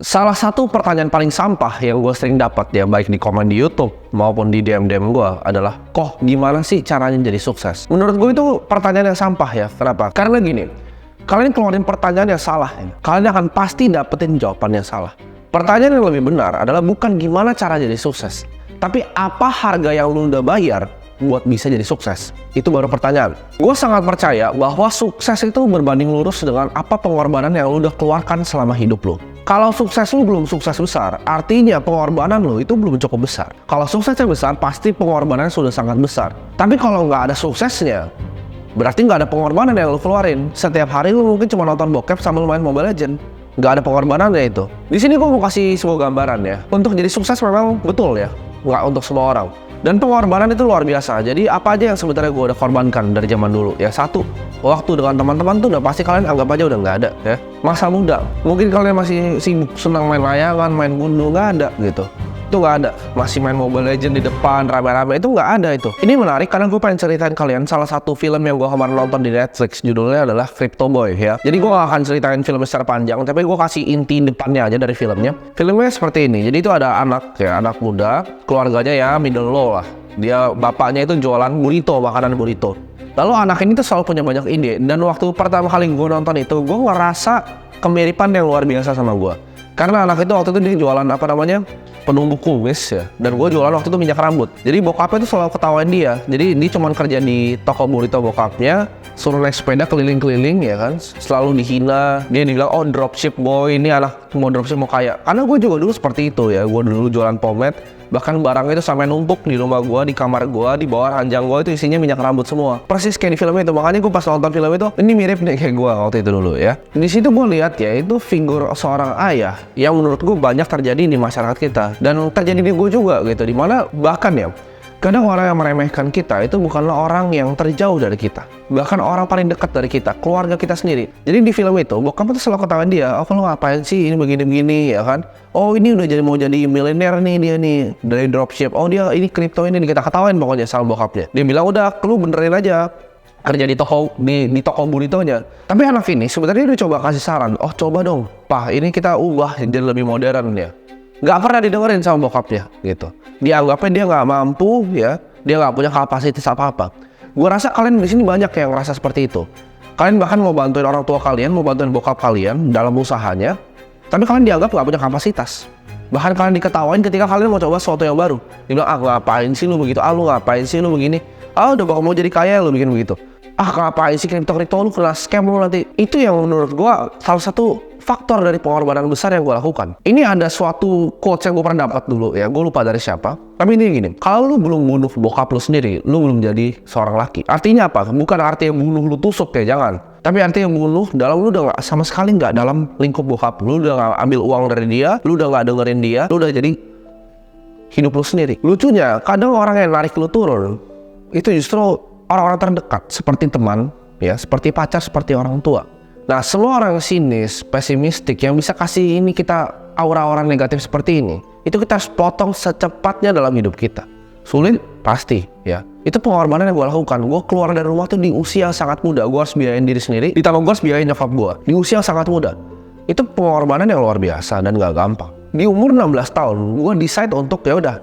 Salah satu pertanyaan paling sampah yang gue sering dapat ya, baik di komen di YouTube maupun di DM gue adalah, kok gimana sih caranya jadi sukses? Menurut gue itu pertanyaan yang sampah ya. Kenapa? Karena gini, kalian keluarin pertanyaan yang salah, kalian akan pasti dapetin jawaban yang salah. Pertanyaan yang lebih benar adalah bukan gimana cara jadi sukses, tapi apa harga yang lu udah bayar buat bisa jadi sukses. Itu baru pertanyaan. Gue sangat percaya bahwa sukses itu berbanding lurus dengan apa pengorbanan yang lu udah keluarkan selama hidup lu. Kalau sukses lu belum sukses besar, artinya pengorbanan lu itu belum cukup besar. Kalau suksesnya besar, pasti pengorbanannya sudah sangat besar. Tapi kalau nggak ada suksesnya, berarti nggak ada pengorbanan yang lu keluarin. Setiap hari lu mungkin cuma nonton bokep sambil main Mobile Legends. Nggak ada pengorbanannya itu. Di sini gue mau kasih sebuah gambaran ya. Untuk jadi sukses memang betul ya, nggak untuk semua orang. Dan pengorbanan itu luar biasa. Jadi apa aja yang sebenarnya gue udah korbankan dari zaman dulu ya. Satu, waktu dengan teman-teman tuh udah pasti kalian anggap aja udah nggak ada ya. Masa muda, mungkin kalian masih sibuk senang main layangan, main gundu, nggak ada gitu. Itu nggak ada. Masih main Mobile Legends di depan rame-rame, itu nggak ada itu. Ini menarik karena gue pengen ceritain kalian salah satu film yang gue kemarin nonton di Netflix, judulnya adalah Crypto Boy ya. Jadi gue gak akan ceritain filmnya secara panjang, tapi gue kasih inti depannya aja dari filmnya. Filmnya seperti ini. Jadi itu ada anak muda, keluarganya ya middle low lah. Dia bapaknya itu jualan burrito, makanan burrito. Lalu anak ini tuh selalu punya banyak ide. Dan waktu pertama kali gue nonton itu, gue ngerasa kemiripan yang luar biasa sama gue. Karena anak itu waktu itu dia jualan penumbuk kumis ya. Dan gue jualan waktu itu minyak rambut. Jadi bokapnya tuh selalu ketawain dia. Jadi dia cuma kerja di toko burrito bokapnya, suruh naik sepeda keliling-keliling ya kan. Selalu dihina. Dia dibilang, oh dropship boy, ini anak mau dropship mau kaya. Karena gue juga dulu seperti itu ya. Gue dulu jualan pomade. Bahkan barang itu sampai numpuk di rumah gue, di kamar gue, di bawah ranjang gue itu isinya minyak rambut semua. Persis kayak di film itu. Makanya gue pas nonton film itu, ini mirip nih kayak gue waktu itu dulu ya. Di situ gue lihat ya, itu figur seorang ayah yang menurut gue banyak terjadi di masyarakat kita. Dan terjadi di gue juga gitu. Dimana bahkan ya, kadang orang yang meremehkan kita itu bukanlah orang yang terjauh dari kita. Bahkan orang paling dekat dari kita, keluarga kita sendiri. Jadi di film itu, bokap tuh selalu ketawain dia, oh lu ngapain sih ini begini-begini ya kan. Oh ini udah mau jadi miliuner nih dia nih, dari dropship. Oh dia ini kripto ini, kita ketawain pokoknya sama bokapnya. Dia bilang udah, lu benerin aja kerja di toko burritonya. Tapi anak ini sebenarnya dia coba kasih saran, oh coba dong Pak, ini kita ubah jadi lebih modern ya. Nggak pernah didengerin sama bokapnya gitu. Dia anggapnya dia nggak mampu ya, dia nggak punya kapasitas apa-apa. Gue rasa kalian di sini banyak yang ngerasa seperti itu. Kalian bahkan mau bantuin orang tua kalian, mau bantuin bokap kalian dalam usahanya, tapi kalian dianggap nggak punya kapasitas. Bahkan kalian diketawain ketika kalian mau coba sesuatu yang baru. Dia bilang, ngapain sih lu begitu? Lu ngapain sih lu begini? Udah bakal mau jadi kaya lu bikin begitu. Ngapain sih kripto lu kena scam lu nanti. Itu yang menurut gue salah satu faktor dari pengorbanan besar yang gue lakukan. Ini ada suatu quotes yang gue pernah dapat dulu ya, gue lupa dari siapa. Tapi ini gini, kalau lu belum bunuh bokap lu sendiri, lu belum jadi seorang laki. Artinya apa? Bukan artinya bunuh lu tusuk ya, jangan. Tapi artinya bunuh dalam lu udah sama sekali nggak dalam lingkup bokap. Lu udah gak ambil uang dari dia, lu udah gak dengerin dia, lu udah jadi hidup lu sendiri. Lucunya, kadang orang yang narik lu turun, itu justru orang-orang terdekat, seperti teman, ya, seperti pacar, seperti orang tua. Nah, semua orang sinis, pesimistik yang bisa kasih ini kita aura-aura negatif seperti ini, itu kita harus potong secepatnya dalam hidup kita. Sulit? Pasti, ya. Itu pengorbanan yang gue lakukan. Gue keluar dari rumah tuh di usia yang sangat muda. Gue harus biayain diri sendiri, ditambah gue harus biayain nyokap gue. Di usia yang sangat muda. Itu pengorbanan yang luar biasa dan gak gampang. Di umur 16 tahun, gue decide untuk gue udah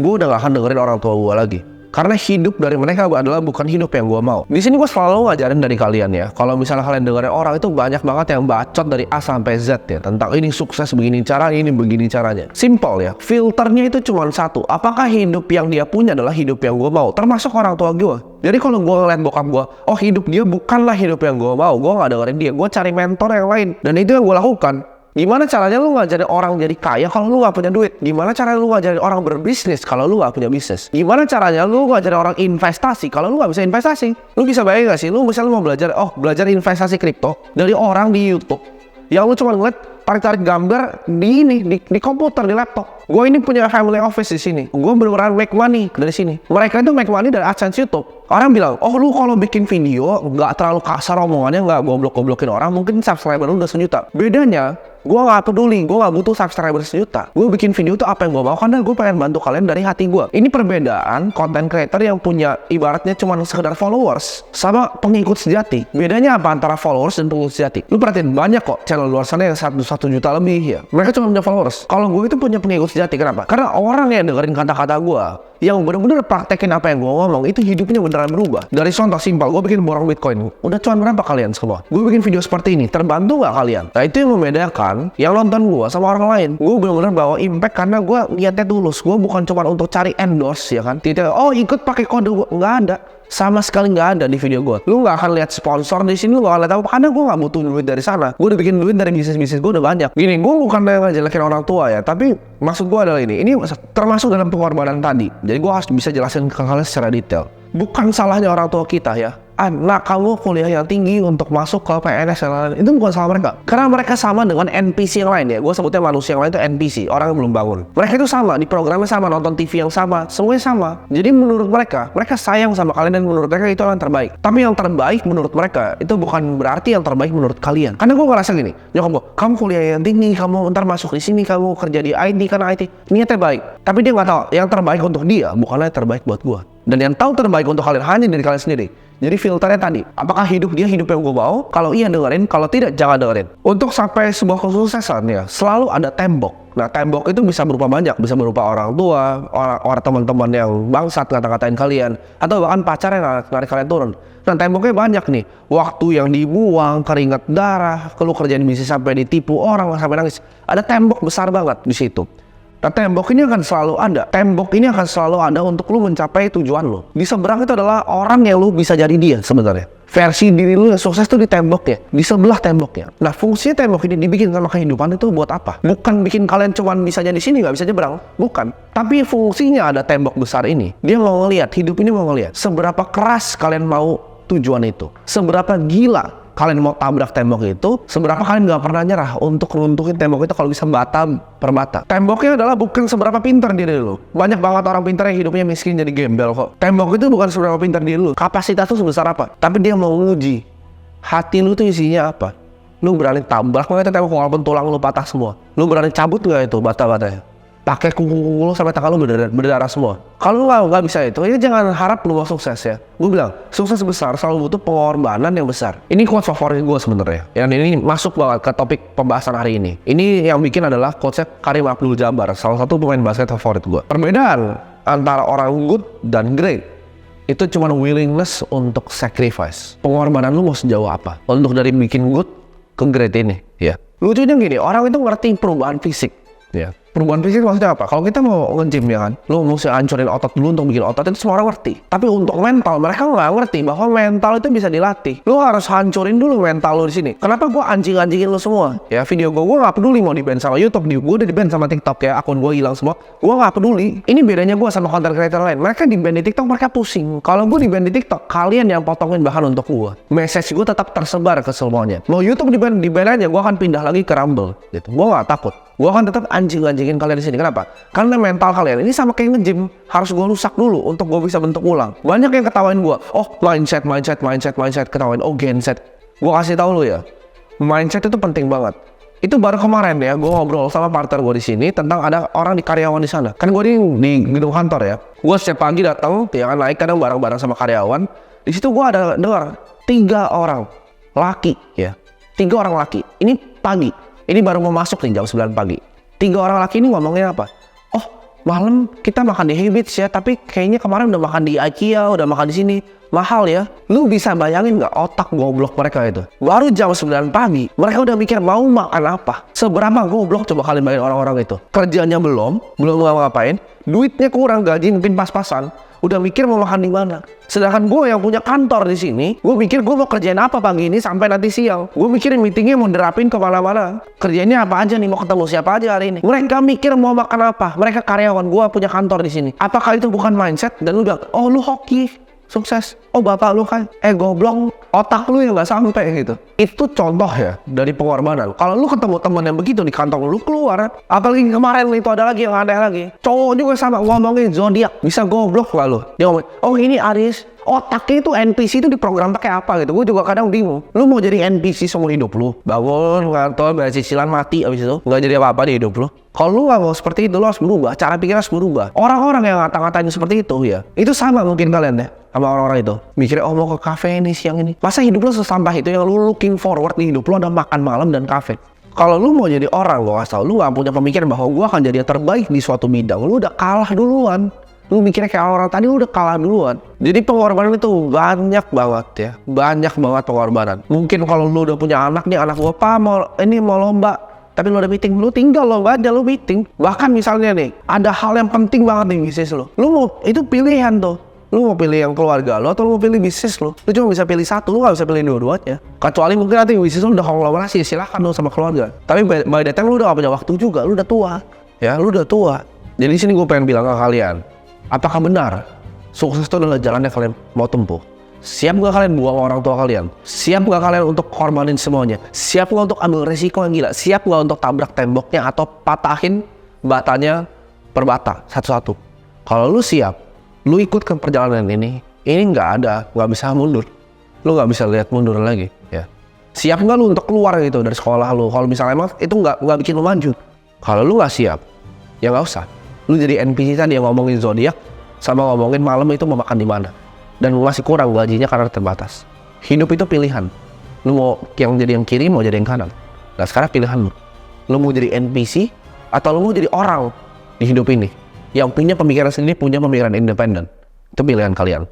gak akan dengerin orang tua gue lagi. Karena hidup dari mereka adalah bukan hidup yang gue mau. Di sini gue selalu ngajarin dari kalian ya. Kalau misalnya kalian dengerin orang itu banyak banget yang bacot dari A sampai Z ya. Tentang ini sukses begini caranya, ini begini caranya. Simple ya. Filternya itu cuma satu. Apakah hidup yang dia punya adalah hidup yang gue mau? Termasuk orang tua gue. Jadi kalau gue ngeliat bokap gue, oh hidup dia bukanlah hidup yang gue mau. Gue gak dengerin dia. Gue cari mentor yang lain. Dan itu yang gue lakukan. Gimana caranya lu ngajarin orang jadi kaya kalau lu gak punya duit? Gimana caranya lu ngajarin orang berbisnis kalau lu gak punya bisnis? Gimana caranya lu ngajarin orang investasi kalau lu gak bisa investasi? Lu bisa bayangin gak sih? Lu misalnya mau belajar investasi kripto dari orang di YouTube yang lu cuma ngeliat tarik-tarik gambar di komputer, di laptop. Gue ini punya family office di sini. Gue beneran make money dari sini. Mereka itu make money dari AdSense YouTube. Orang bilang, oh lu kalau bikin video nggak terlalu kasar omongannya, nggak goblok-goblokin orang, mungkin subscriber lu udah 1 juta. Bedanya, gue nggak peduli, gue nggak butuh subscriber 1 juta. Gue bikin video itu apa yang gue mau, karena gue pengen bantu kalian dari hati gue. Ini perbedaan content creator yang punya ibaratnya cuma sekedar followers sama pengikut sejati. Bedanya apa antara followers dan pengikut sejati? Lu perhatiin banyak kok channel luar sana yang 1 1 juta lebih ya. Mereka cuma punya followers. Kalau gue itu punya pengikut sejati. Kenapa? Karena orang yang dengerin kata-kata gue, yang bener-bener praktekin apa yang gue ngomong, itu hidupnya beneran berubah. Dari contoh simpel, gue bikin borong Bitcoin. Udah cuan berapa kalian semua? Gue bikin video seperti ini, terbantu gak kalian? Nah itu yang membedakan yang nonton gue sama orang lain. Gue bener-bener bawa impact karena gue niatnya tulus. Gue bukan cuma untuk cari endorse ya kan. Tidak, oh ikut pakai kode gue. Nggak ada. Sama sekali nggak ada di video gue. Lu nggak akan lihat sponsor di sini, lu nggak akan lihat apa, karena gue nggak butuh duit dari sana. Gue udah bikin duit dari bisnis gue udah banyak. Gini, gue bukan ngejelekin orang tua ya, tapi maksud gue adalah ini termasuk dalam pengorbanan tadi. Jadi gue harus bisa jelasin ke kalian secara detail. Bukan salahnya orang tua kita ya. Anak kamu kuliah yang tinggi untuk masuk ke PNS yang lain, itu bukan salah mereka. Karena mereka sama dengan NPC yang lain ya. Gue sebutnya manusia yang lain itu NPC, orang yang belum bangun. Mereka itu sama, di programnya sama, nonton TV yang sama, semuanya sama. Jadi menurut mereka sayang sama kalian dan menurut mereka itu yang terbaik. Tapi yang terbaik menurut mereka itu bukan berarti yang terbaik menurut kalian. Karena gue ngerasa gini, nyokap gue, kamu kuliah yang tinggi, kamu ntar masuk di sini, kamu kerja di IT karena IT, niatnya baik. Tapi dia nggak tahu yang terbaik untuk dia bukanlah yang terbaik buat gue. Dan yang tahu terbaik untuk kalian hanya diri kalian sendiri. Jadi filternya tadi, apakah hidup dia hidup yang gue mau? Kalau iya dengerin, kalau tidak jangan dengerin. Untuk sampai sebuah kesuksesan ya, selalu ada tembok. Nah tembok itu bisa berupa banyak, bisa berupa orang tua, orang teman-teman yang bangsat ngata-ngatain kalian, atau bahkan pacar yang narik kalian turun. Nah temboknya banyak nih, waktu yang dibuang, keringat darah, kalau kerjaan bisnis sampai ditipu orang sampai nangis. Ada tembok besar banget di situ. Nah tembok ini akan selalu ada. Tembok ini akan selalu ada untuk lu mencapai tujuan lu. Di seberang itu adalah orang yang lu bisa jadi dia sebenarnya. Versi diri lu yang sukses tuh di temboknya, di sebelah temboknya. Nah fungsinya tembok ini dibikin sama kehidupan itu buat apa? Bukan bikin kalian cuman bisa jadi sini, nggak bisa nyebrang. Bukan. Tapi fungsinya ada tembok besar ini. Dia mau ngelihat, hidup ini mau ngelihat seberapa keras kalian mau tujuan itu. Seberapa gila kalian mau tabrak tembok itu, seberapa kalian gak pernah nyerah untuk runtuhin tembok itu kalau bisa bata per bata. Temboknya adalah bukan seberapa pintar diri lu. Banyak banget orang pintar yang hidupnya miskin jadi gembel kok. Tembok itu bukan seberapa pintar diri lu, kapasitas lu sebesar apa. Tapi dia mau nguji hati lu tuh isinya apa. Lu berani tabrak nggak itu tembok walaupun tulang lu patah semua. Lu berani cabut nggak itu bata-batanya. Pakai kuku lu sampai tangan lu berdarah semua. Kalau lu nggak bisa itu, ya jangan harap lu mau sukses ya. Gue bilang, sukses besar selalu butuh pengorbanan yang besar. Ini quote favorit gue sebenarnya. Yang ini masuk banget ke topik pembahasan hari ini. Ini yang bikin adalah quote Kareem Abdul-Jabbar, salah satu pemain basket favorit gue. Perbedaan antara orang good dan great itu cuma willingness untuk sacrifice. Pengorbanan lu mau sejauh apa untuk dari bikin good ke great ini ya. Lucunya gini, orang itu ngerti perubahan fisik ya. Perubahan fisik maksudnya apa? Kalau kita mau nge-gym ya kan, lu mesti hancurin otot dulu untuk bikin otot, itu semua orang ngerti. Tapi untuk mental, mereka nggak ngerti bahwa mental itu bisa dilatih. Lu harus hancurin dulu mental lu di sini. Kenapa gua anjing-anjingin lu semua? Ya video gua nggak peduli mau di-ban sama YouTube, gua udah di-ban sama TikTok ya, akun gua hilang semua. Gua nggak peduli. Ini bedanya gua sama content creator lain. Mereka di-ban di TikTok, mereka pusing. Kalau gua di-ban di TikTok, kalian yang potongin bahan untuk gua. Message gua tetap tersebar ke semuanya. Mau YouTube di-ban aja, gua akan pindah lagi ke Rumble. Gitu. Gua nggak takut. Gue akan tetap anjing-anjingin kalian di sini. Kenapa? Karena mental kalian ini sama kayak nge-gym, harus gue rusak dulu untuk gue bisa bentuk ulang. Banyak yang ketawain gue, oh mindset, ketawain, oh genset. Gue kasih tahu lu ya, mindset itu penting banget. Itu baru kemarin ya, gue ngobrol sama partner gue di sini tentang ada orang di karyawan di sana. Kan gue di gedung kantor ya. Gue setiap pagi datang, ya kan naik kadang bareng-bareng sama karyawan. Di situ gue ada dengar 3 orang laki ya, 3 orang laki. Ini pagi. Ini baru mau masuk nih jam 9 pagi. 3 orang laki ini ngomongnya apa? Oh, malam kita makan di Habits ya, tapi kayaknya kemarin udah makan di IKEA, udah makan di sini. Mahal ya. Lu bisa bayangin nggak otak goblok mereka itu? Baru jam 9 pagi, mereka udah mikir mau makan apa. Seberapa goblok coba kalian bayangin orang-orang itu. Kerjanya belum ngapain, duitnya kurang, gaji mungkin pas-pasan. Udah mikir mau makan di mana. Sedangkan gue yang punya kantor di sini, gue mikir gue mau kerjain apa pagi ini sampai nanti siang. Gue mikirin meetingnya mau nerapin kemana-mana. Kerjainnya apa aja nih, mau ketemu siapa aja hari ini. Mereka mikir mau makan apa. Mereka karyawan, gue punya kantor di sini. Apakah itu bukan mindset? Dan lu bilang, oh lu hoki, sukses. Oh bapak lu kan, goblok, otak lu yang nggak sampai gitu. Itu contoh ya dari pengorbanan. Kalau lu ketemu teman yang begitu di kantor lu keluar. Apalagi kemarin itu ada lagi yang aneh lagi. Cowok juga sama ngomongin zodiak, bisa goblok gak lu? Dia ngomong, oh ini Aries. Otaknya itu NPC itu diprogram pakai apa gitu. Gue juga kadang bingung. Lu mau jadi NPC seumur hidup lu? Bangun, ngantor, bayar cicilan, mati abis itu nggak jadi apa-apa di hidup lu. Kalau lu nggak mau seperti itu, lu harus berubah. Cara pikir harus berubah. Orang-orang yang ngata-ngatain seperti itu ya, itu sama mungkin kalian ya sama orang-orang itu. Mikirnya oh mau ke kafe ini siang ini. Masa hidup lu sesampah itu yang lu looking forward di hidup lu ada makan malam dan kafe? Kalau lu mau jadi orang, gua kasih tau, lu gak punya pemikiran bahwa gua akan jadi yang terbaik di suatu bidang, lu udah kalah duluan. Lu mikirnya kayak orang tadi, lu udah kalah duluan. Jadi pengorbanan itu banyak banget ya, banyak banget pengorbanan. Mungkin kalau lu udah punya anak nih, anak gua apa mau lomba, tapi lu udah meeting, lu tinggal lomba aja, lu meeting. Bahkan misalnya nih, ada hal yang penting banget nih bisnis lu mau, itu pilihan tuh. Lu mau pilih yang keluarga lu atau lu mau pilih bisnis lu cuma bisa pilih satu, lu gak bisa pilih dua-duanya. Kecuali mungkin nanti bisnis lu udah konglomerasi, silahkan lu sama keluarga. Tapi by that time lu udah gak punya waktu juga, lu udah tua. Ya, lu udah tua. Jadi sini gue pengen bilang ke kalian, apakah benar sukses itu adalah jalan yang kalian mau tempuh? Siap gak kalian buang orang tua kalian? Siap gak kalian untuk korbanin semuanya? Siap gak untuk ambil resiko yang gila? Siap gak untuk tabrak temboknya atau patahin batanya per bata satu-satu? Kalau lu siap, lu ikut ke perjalanan ini nggak bisa mundur. Lu nggak bisa lihat mundur lagi, ya. Siap nggak lu untuk keluar gitu dari sekolah lu? Kalau misalnya emang itu nggak bikin lu maju. Kalau lu nggak siap, ya nggak usah. Lu jadi NPC tadi yang ngomongin zodiak sama ngomongin malam itu mau makan di mana, dan masih kurang gajinya karena terbatas. Hidup itu pilihan. Lu mau yang jadi yang kiri, mau jadi yang kanan. Nah sekarang pilihan lu. Lu mau jadi NPC atau lu mau jadi orang di hidup ini yang punya pemikiran sendiri, punya pemikiran independen. Itu pilihan kalian.